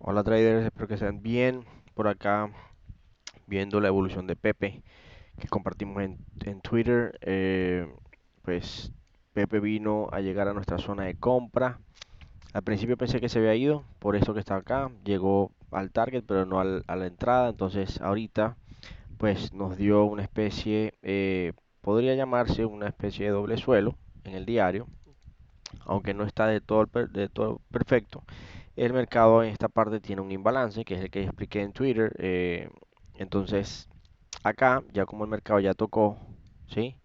Hola traders, espero que estén bien. Por acá viendo la evolución de Pepe que compartimos en Twitter. Pues Pepe vino a llegar a nuestra zona de compra. Al principio pensé que se había ido, por eso que está acá. Llegó al target, pero no a la entrada. Entonces ahorita pues nos dio una especie, podría llamarse una especie de doble suelo en el diario, aunque no está de todo perfecto. El mercado en esta parte tiene un imbalance, que es el que expliqué en Twitter. Entonces, acá, ya como el mercado ya tocó, ¿sí?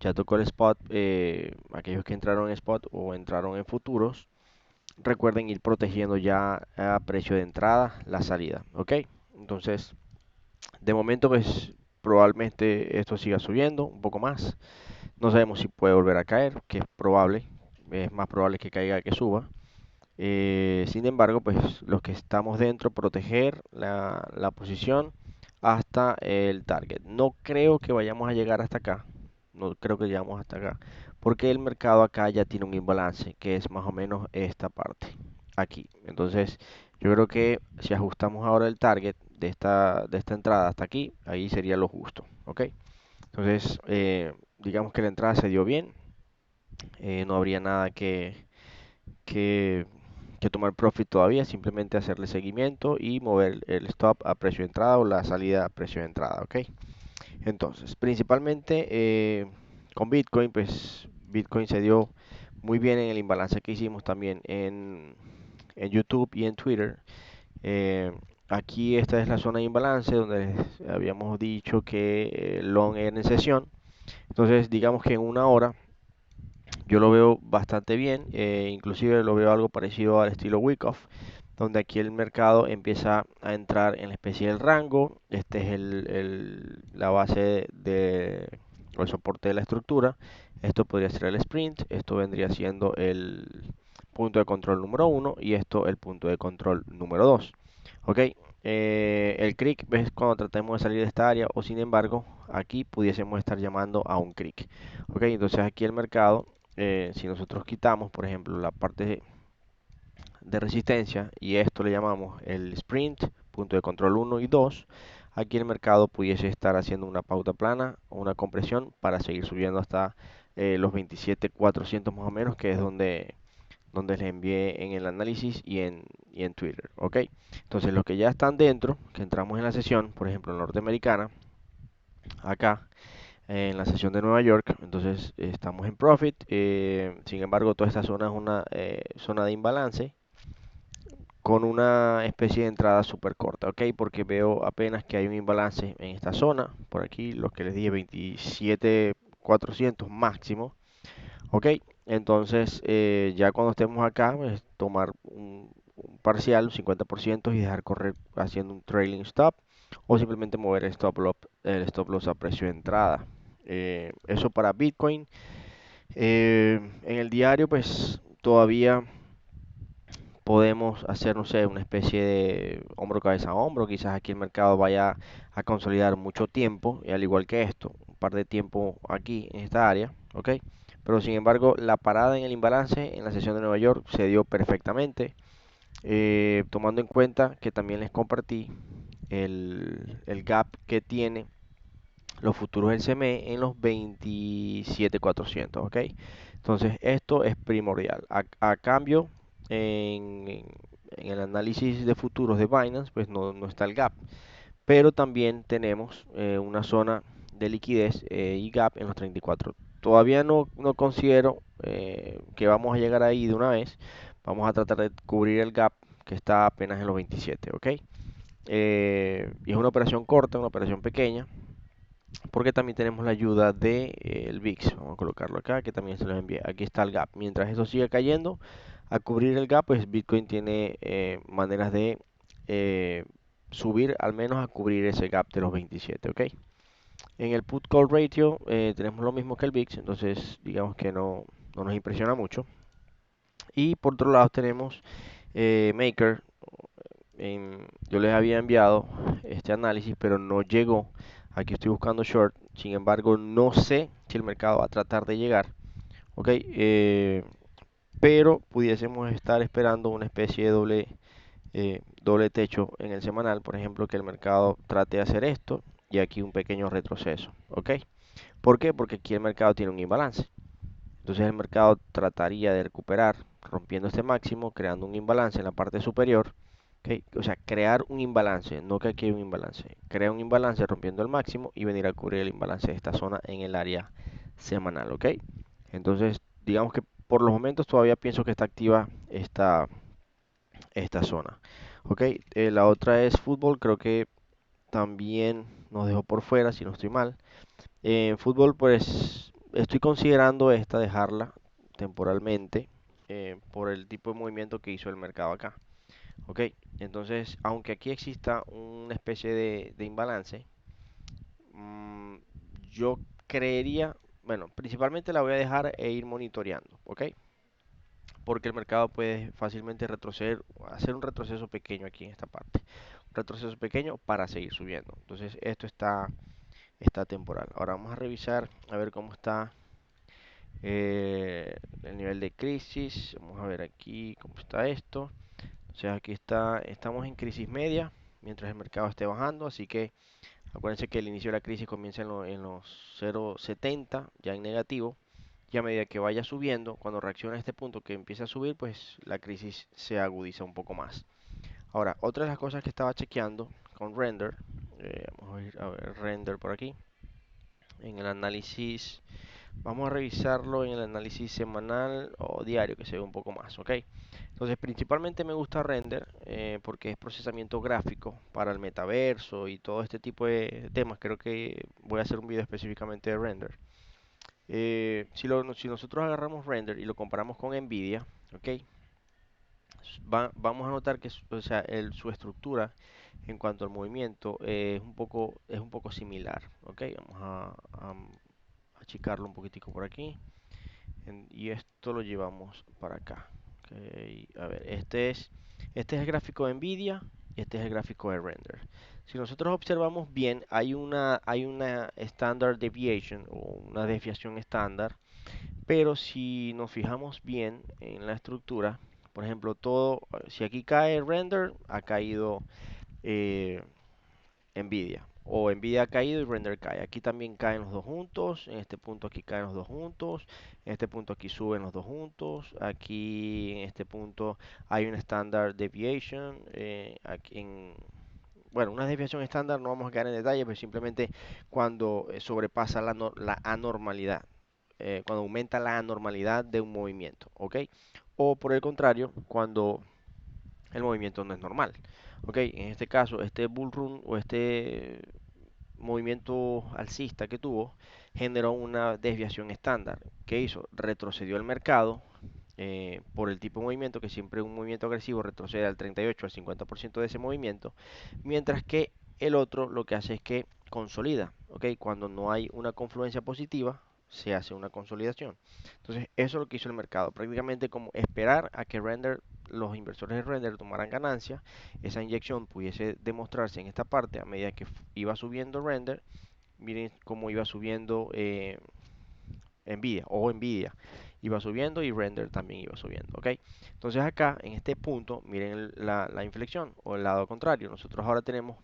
Ya tocó el spot, aquellos que entraron en spot o entraron en futuros, recuerden ir protegiendo ya a precio de entrada la salida, ¿ok? Entonces, de momento, pues probablemente esto siga subiendo un poco más. No sabemos si puede volver a caer, que es probable, es más probable que caiga que suba. Sin embargo, pues los que estamos dentro, proteger la posición hasta el target. No creo que vayamos a llegar hasta acá. No creo que lleguemos hasta acá. Porque el mercado acá ya tiene un imbalance, que es más o menos esta parte. Aquí. Entonces, yo creo que si ajustamos ahora el target de esta entrada hasta aquí, ahí sería lo justo. ¿Ok? Entonces, digamos que la entrada se dio bien. No habría nada que, que tomar profit todavía, simplemente hacerle seguimiento y mover el stop a precio de entrada o la salida a precio de entrada, ¿ok? Entonces, principalmente con Bitcoin, pues Bitcoin se dio muy bien en el imbalance que hicimos también en YouTube y en Twitter. Eh, Aquí esta es la zona de imbalance donde les habíamos dicho que long era en sesión. Entonces, digamos que en una hora yo lo veo bastante bien, inclusive lo veo algo parecido al estilo Wyckoff, donde aquí el mercado empieza a entrar en la especie del rango. Este es la base o el soporte de la estructura. Esto podría ser el sprint, esto vendría siendo el punto de control número uno y esto el punto de control número 2. Ok, el creek es cuando tratemos de salir de esta área o sin embargo aquí pudiésemos estar llamando a un creek. Ok, entonces aquí el mercado, si nosotros quitamos, por ejemplo, la parte de resistencia y esto le llamamos el sprint, punto de control uno y 2, aquí el mercado pudiese estar haciendo una pauta plana o una compresión para seguir subiendo hasta los 27.400 más o menos, que es donde les envié en el análisis y en Twitter. Ok, entonces los que ya están dentro, que entramos en la sesión, por ejemplo, norteamericana, acá en la sesión de Nueva York, entonces estamos en profit. Sin embargo, toda esta zona es una zona de imbalance con una especie de entrada súper corta, ¿ok? Porque veo apenas que hay un imbalance en esta zona, por aquí, los que les dije 27.400 máximo, ¿ok? Entonces, ya cuando estemos acá, pues tomar un parcial, un 50% y dejar correr haciendo un trailing stop o simplemente mover el stop loss a precio de entrada. Eso para Bitcoin. En el diario, pues todavía podemos hacer, no sé, una especie de hombro, cabeza, hombro. Quizás aquí el mercado vaya a consolidar mucho tiempo, y al igual que esto, un par de tiempo aquí en esta área, ¿ok? Pero sin embargo, la parada en el imbalance en la sesión de Nueva York se dio perfectamente, tomando en cuenta que también les compartí el gap que tiene los futuros del CME en los 27.400, ¿ok? Entonces esto es primordial. A cambio, en el análisis de futuros de Binance, pues no está el gap, pero también tenemos una zona de liquidez y gap en los 34. Todavía no considero que vamos a llegar ahí de una vez. Vamos a tratar de cubrir el gap que está apenas en los 27, ¿ok? Y es una operación corta, una operación pequeña, porque también tenemos la ayuda de el VIX. Vamos a colocarlo acá, que también se los envié. Aquí está el gap. Mientras eso siga cayendo, a cubrir el gap, pues Bitcoin tiene maneras de eh, subir al menos a cubrir ese gap de los 27, ¿ok? En el put call ratio tenemos lo mismo que el VIX, entonces digamos que no nos impresiona mucho. Y por otro lado tenemos Maker. Yo les había enviado este análisis, pero no llegó. Aquí estoy buscando short. Sin embargo, no sé si el mercado va a tratar de llegar. Ok, pero pudiésemos estar esperando una especie de doble doble techo en el semanal, por ejemplo, que el mercado trate de hacer esto y aquí un pequeño retroceso, ¿ok? ¿Por qué? Porque aquí el mercado tiene un imbalance. Entonces el mercado trataría de recuperar rompiendo este máximo, creando un imbalance en la parte superior. ¿Ok? O sea, crear un imbalance, no que aquí hay un imbalance. Crea un imbalance rompiendo el máximo y venir a cubrir el imbalance de esta zona en el área semanal. ¿Ok? Entonces, digamos que por los momentos todavía pienso que está activa esta zona. ¿Ok? La otra es fútbol, creo que también nos dejó por fuera, si no estoy mal. En fútbol, pues estoy considerando esta dejarla temporalmente por el tipo de movimiento que hizo el mercado acá. Ok, entonces, aunque aquí exista una especie de imbalance, mm, yo creería, bueno, principalmente la voy a dejar e ir monitoreando, ok, porque el mercado puede fácilmente retroceder, hacer un retroceso pequeño aquí en esta parte, un retroceso pequeño para seguir subiendo. Entonces, esto está temporal. Ahora vamos a revisar a ver cómo está el nivel de crisis. Vamos a ver aquí cómo está esto. O sea, aquí estamos en crisis media mientras el mercado esté bajando, así que acuérdense que el inicio de la crisis comienza en los 0,70 ya en negativo, y a medida que vaya subiendo, cuando reacciona a este punto que empieza a subir, pues la crisis se agudiza un poco más. Ahora, otra de las cosas que estaba chequeando con render, vamos a ir a ver render por aquí, en el análisis. Vamos a revisarlo en el análisis semanal o diario, que se ve un poco más, ¿ok? Entonces, principalmente me gusta Render porque es procesamiento gráfico para el metaverso y todo este tipo de temas. Creo que voy a hacer un video específicamente de Render. Si nosotros agarramos Render y lo comparamos con NVIDIA, ¿ok? Vamos a notar que o sea, su estructura en cuanto al movimiento es un poco similar, ¿ok? Vamos a achicarlo un poquitico por aquí. Y esto lo llevamos para acá. Ok, a ver, este es el gráfico de Nvidia y este es el gráfico de render. Si nosotros observamos bien, hay una standard deviation o una desviación estándar, pero si nos fijamos bien en la estructura, por ejemplo, si aquí cae render, ha caído eh, Nvidia. O Nvidia ha caído y render cae. Aquí también caen los dos juntos. En este punto aquí caen los dos juntos. En este punto aquí suben los dos juntos. Aquí en este punto hay un standard deviation. Bueno, una desviación estándar no vamos a quedar en detalle, pero simplemente cuando sobrepasa la anormalidad. Cuando aumenta la anormalidad de un movimiento. ¿Ok? O por el contrario, cuando el movimiento no es normal. Ok, en este caso, este bull run o este movimiento alcista que tuvo generó una desviación estándar. ¿Qué hizo? Retrocedió el mercado por el tipo de movimiento, que siempre un movimiento agresivo retrocede al 38 al 50% de ese movimiento, mientras que el otro lo que hace es que consolida. ¿Ok? Cuando no hay una confluencia positiva, se hace una consolidación. Entonces, eso es lo que hizo el mercado, prácticamente como esperar a que los inversores de render tomaran ganancia, esa inyección pudiese demostrarse en esta parte a medida que iba subiendo render. Miren cómo iba subiendo Nvidia iba subiendo y render también iba subiendo, ¿ok? Entonces acá en este punto miren la inflexión o el lado contrario. Nosotros ahora tenemos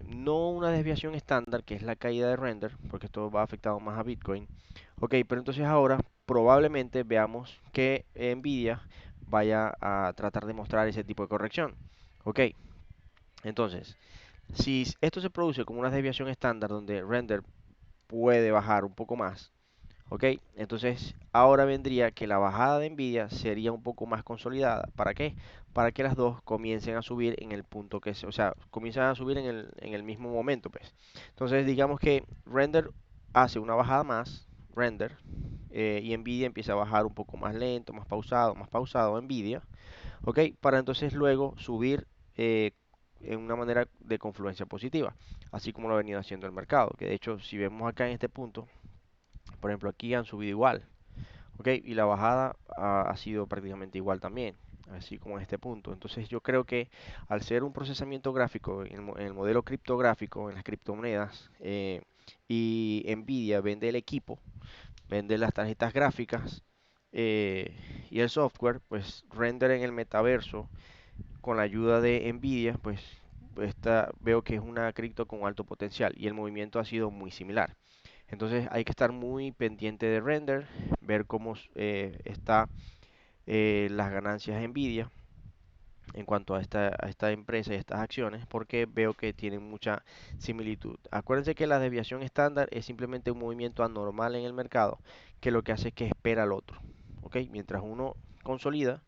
no una desviación estándar, que es la caída de render, porque esto va afectado más a Bitcoin. Ok, pero entonces ahora probablemente veamos que Nvidia vaya a tratar de mostrar ese tipo de corrección. Ok, entonces, si esto se produce como una desviación estándar donde render puede bajar un poco más, ok, entonces ahora vendría que la bajada de Nvidia sería un poco más consolidada. ¿Para qué? Para que las dos comiencen a subir en el punto o sea, comienzan a subir en el mismo momento, pues. Entonces, digamos que render hace una bajada más, render, y Nvidia empieza a bajar un poco más lento, más pausado Nvidia, ok, para entonces luego subir eh, en una manera de confluencia positiva, así como lo ha venido haciendo el mercado, que de hecho si vemos acá en este punto, por ejemplo, aquí han subido igual, ¿ok? Y la bajada ha sido prácticamente igual también, así como en este punto. Entonces yo creo que al ser un procesamiento gráfico en el modelo criptográfico, en las criptomonedas, y Nvidia vende el equipo, vende las tarjetas gráficas y el software, pues render en el metaverso con la ayuda de Nvidia, pues veo que es una cripto con alto potencial y el movimiento ha sido muy similar. Entonces hay que estar muy pendiente de render, ver cómo está las ganancias de Nvidia en cuanto a esta empresa y estas acciones, porque veo que tienen mucha similitud. Acuérdense que la desviación estándar es simplemente un movimiento anormal en el mercado, que lo que hace es que espera al otro. ¿Ok? Mientras uno consolida,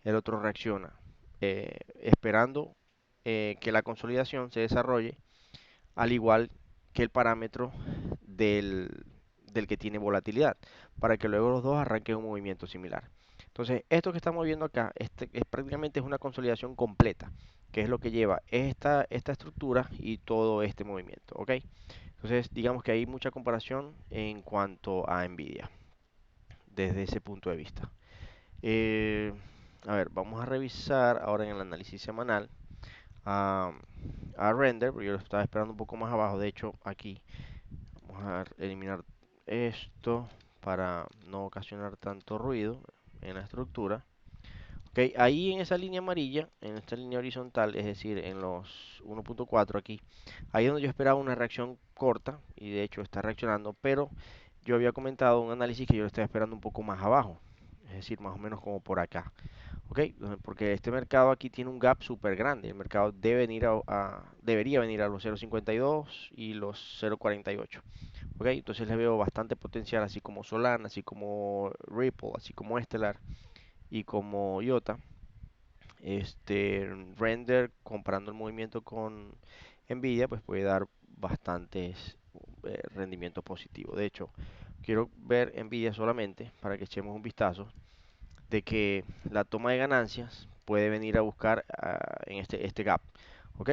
el otro reacciona, esperando que la consolidación se desarrolle, al igual que el parámetro del, del que tiene volatilidad, para que luego los dos arranquen un movimiento similar. Entonces, esto que estamos viendo acá es prácticamente es una consolidación completa, que es lo que lleva esta estructura y todo este movimiento, ¿ok? Entonces, digamos que hay mucha comparación en cuanto a Nvidia, desde ese punto de vista. Eh, a ver, vamos a revisar ahora en el análisis semanal a, a render, porque yo lo estaba esperando un poco más abajo. De hecho, aquí vamos a eliminar esto para no ocasionar tanto ruido en la estructura. Ok, ahí en esa línea amarilla, en esta línea horizontal, es decir, en los 1.4 aquí, ahí es donde yo esperaba una reacción corta y de hecho está reaccionando, pero yo había comentado un análisis que yo lo estaba esperando un poco más abajo, es decir, más o menos como por acá. Ok, porque este mercado aquí tiene un gap súper grande. El mercado debería venir a los 0.52 y los 0.48. Ok, entonces le veo bastante potencial, así como Solana, así como Ripple, así como Stellar y como IOTA. Render comparando el movimiento con Nvidia, pues puede dar bastantes rendimientos positivos. De hecho, quiero ver Nvidia solamente para que echemos un vistazo de que la toma de ganancias puede venir a buscar en este gap, ¿ok?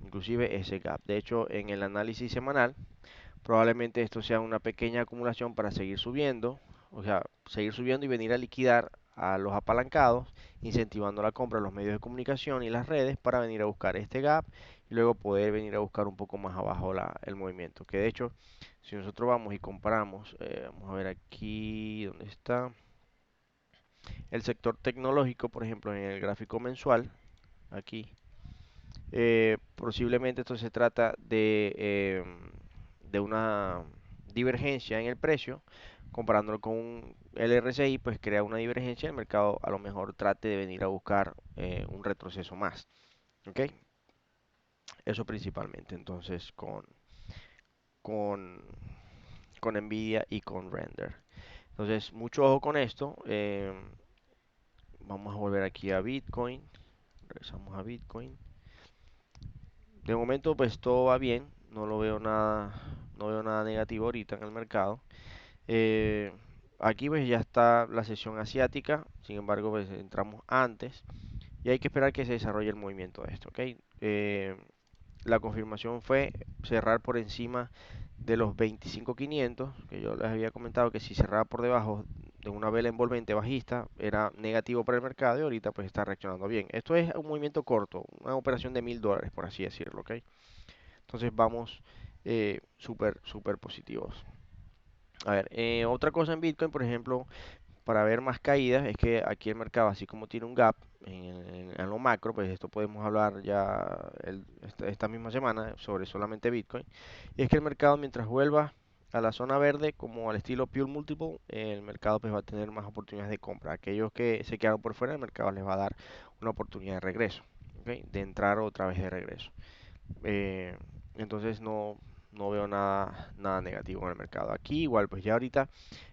Inclusive ese gap. De hecho, en el análisis semanal, probablemente esto sea una pequeña acumulación para seguir subiendo, o sea, seguir subiendo y venir a liquidar a los apalancados, incentivando la compra de los medios de comunicación y las redes para venir a buscar este gap y luego poder venir a buscar un poco más abajo el movimiento. Que de hecho, si nosotros vamos y comparamos, vamos a ver aquí, ¿dónde está? El sector tecnológico, por ejemplo, en el gráfico mensual, aquí, posiblemente esto se trata de una divergencia en el precio, comparándolo con el RSI, pues crea una divergencia, el mercado a lo mejor trate de venir a buscar un retroceso más, ¿ok? Eso principalmente, entonces, con, con Nvidia y con Render. Entonces, mucho ojo con esto. Vamos a volver aquí a Bitcoin. Regresamos a Bitcoin. De momento, pues todo va bien. No veo nada negativo ahorita en el mercado. Eh, Aquí pues ya está la sesión asiática. Sin embargo, pues entramos antes y hay que esperar que se desarrolle el movimiento de esto, ¿ok? La confirmación fue cerrar por encima de los 25.500, que yo les había comentado que si cerraba por debajo de una vela envolvente bajista era negativo para el mercado y ahorita pues está reaccionando bien. Esto es un movimiento corto, una operación de $1.000 por así decirlo, ¿ok? Entonces vamos súper positivos. A ver, otra cosa en Bitcoin, por ejemplo, para ver más caídas, es que aquí el mercado, así como tiene un gap en lo macro, pues esto podemos hablar ya esta misma semana sobre solamente Bitcoin. Y es que el mercado, mientras vuelva a la zona verde, como al estilo Pure Multiple, el mercado pues va a tener más oportunidades de compra. Aquellos que se quedaron por fuera, el mercado les va a dar una oportunidad de regreso, ¿ok? De entrar otra vez de regreso. Eh, entonces no veo nada negativo en el mercado. Aquí igual, pues ya ahorita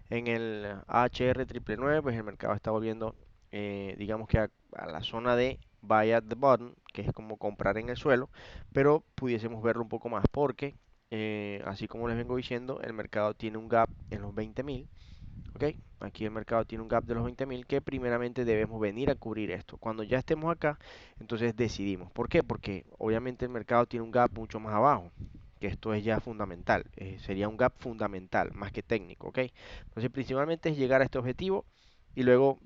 en el HR 999, pues el mercado está volviendo, digamos que a la zona de buy at the bottom, que es como comprar en el suelo, pero pudiésemos verlo un poco más porque, así como les vengo diciendo, el mercado tiene un gap en los 20.000. ¿Ok? Aquí el mercado tiene un gap de los 20.000 que primeramente debemos venir a cubrir esto. Cuando ya estemos acá, entonces decidimos. ¿Por qué? Porque obviamente el mercado tiene un gap mucho más abajo, que esto es ya fundamental. Sería un gap fundamental, más que técnico, ¿ok? Entonces principalmente es llegar a este objetivo y luego,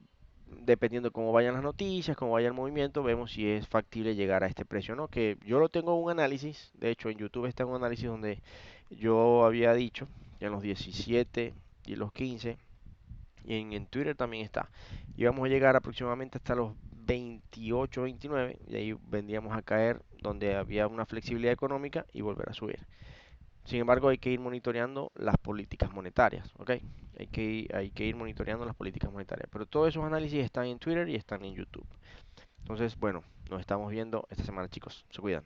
dependiendo de cómo vayan las noticias, cómo vaya el movimiento, vemos si es factible llegar a este precio, ¿no? Que yo lo tengo en un análisis, de hecho en YouTube está un análisis donde yo había dicho que en los 17 y los 15 y en Twitter también está. Y vamos a llegar aproximadamente hasta los 28, 29 y ahí vendríamos a caer donde había una flexibilidad económica y volver a subir. Sin embargo, hay que ir monitoreando las políticas monetarias, ¿ok? Hay que ir monitoreando las políticas monetarias. Pero todos esos análisis están en Twitter y están en YouTube. Entonces, bueno, nos estamos viendo esta semana, chicos. Se cuidan.